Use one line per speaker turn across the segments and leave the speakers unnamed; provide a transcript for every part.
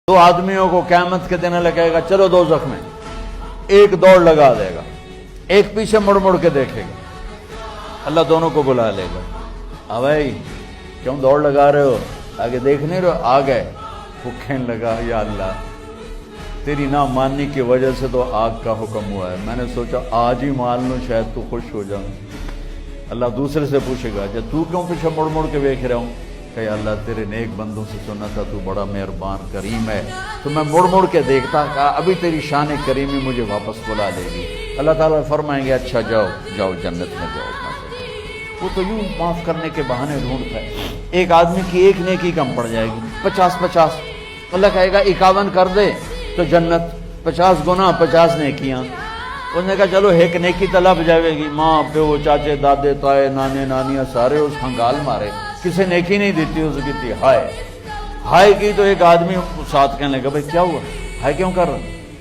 दो आदमियों को क़यामत के दिन लगेगा चलो दोज़ख में, एक दौड़ लगा देगा, एक पीछे मुड़ मुड़ के देखेगा, अल्लाह दोनों को बुला लेगा। भाई क्यों दौड़ लगा रहे हो, आगे देख नहीं रहे हो? आ गए। वो कहने लगा या अल्लाह तेरी ना मानने की वजह से तो आग का हुक्म हुआ है, मैंने सोचा आज ही मान लूं शायद तू खुश हो जाऊं। अल्लाह दूसरे से पूछेगा जब तू क्यों पीछे मुड़ मुड़ के देख रहा हूं? कि अल्लाह तेरे नेक बंदों से सुना था तू बड़ा मेहरबान करीम है, तो मैं मुड़ मुड़ के देखता कहा अभी तेरी शान करीमी मुझे वापस बुला लेगी। अल्लाह ताला फरमाएंगे अच्छा जाओ जाओ जन्नत में जाओ। वो तो यूं माफ करने के बहाने ढूंढता है। एक आदमी की एक नेकी कम पड़ जाएगी, 50-50, अल्लाह कहेगा 51 कर दे तो जन्नत, 50 गुना 50 नेकियां। उसने कहा चलो एक नेकी तो लभ जाएगी, माँ प्यो चाचे दादे ताए नाने नानियां सारे उस हंगाल मारे, किसी नेकी नहीं देती उसकी थी हाय हाय की। तो एक आदमी साथ कहने लगा भाई क्या हुआ, हाय क्यों कर रहा?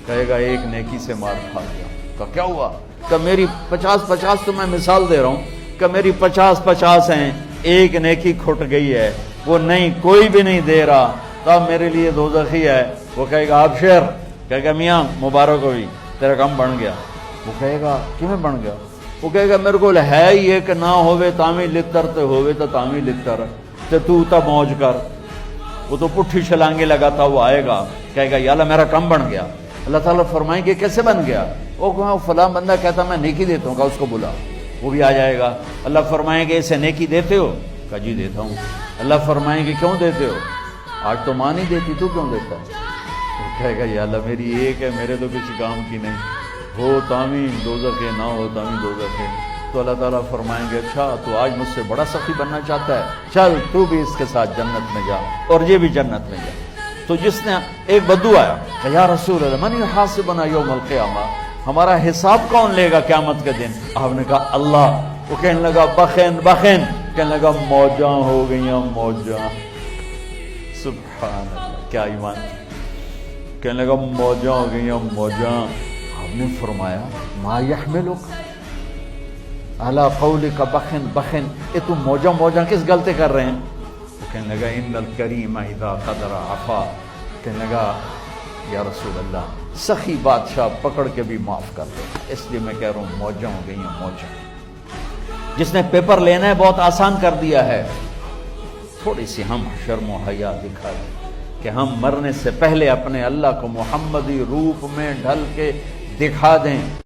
कहेगा एक नेकी से मार खा गया। कहा क्या हुआ? कहा मेरी 50-50 तो मैं मिसाल दे रहा हूँ, कि मेरी 50-50 हैं, एक नेकी खुट गई है, वो नहीं कोई भी नहीं दे रहा, तब मेरे लिए दोज़खी है। वो कहेगा आप शेर, कहेगा मियाँ मुबारक हो भी तेरा काम बन गया। वो कहेगा किमें बन गया? वो कहेगा मेरे को है ही कि ना होवे तामी लितर ते होवे तो तामी लितर ते तू तब मौज कर। वो तो पुट्ठी छलांगे लगाता वो आएगा, कहेगा या अल्लाह मेरा काम बन गया। अल्लाह ताला फरमाएंगे कैसे बन गया? वो कहा फला बंदा कहता मैं नेकी देता हूँ, उसको बुला, वो भी आ जाएगा। अल्लाह फरमाएंगे इसे नेकी देते हो? कहा जी देता हूँ। अल्लाह फरमाएंगे क्यों देते हो? आज तो मां नहीं देती, तू क्यों देता? वो कहेगा या अल्लाह मेरी एक है, मेरे तो किसी काम की नहीं, हो तामी दोज़ख है ना हो तामी दोज़ख है। तो अल्लाह ताला फरमाएंगे अच्छा तो आज मुझसे बड़ा सखी बनना चाहता है, चल तू भी इसके साथ जन्नत में जा और ये भी जन्नत में जा। तो जिसने एक बद्दू आया कि या रसूल अल्लाह मन युहासिबुना यौमल क़ियामा, हमारा हिसाब कौन लेगा क़यामत के दिन? आपने कहा अल्लाह। वो कहने लगा बखेन बखेन, कहने लगा मौजा हो गई मौजा। सुभान अल्लाह क्या ईमान। कहने लगा मौजा हो गई मौजा। आपने फरमाया मा यहमिलुक अला कौलिका बखन बखन, ये तुम मौजा मौजा किस गलती कर रहे हैं? तो कहने लगा इन्नल करीम इज़ा क़दरा अफ़ा। कहने लगा या रसूल अल्लाह सखी बादशाह पकड़ के भी माफ कर दे, इसलिए मैं कह रहा हूँ मौजा हो गई मौजा। जिसने पेपर लेना है बहुत आसान कर दिया है, थोड़ी सी हम शर्म हया दिखा दें कि हम मरने से पहले अपने अल्लाह को मुहम्मदी रूप में ढल के दिखा दें।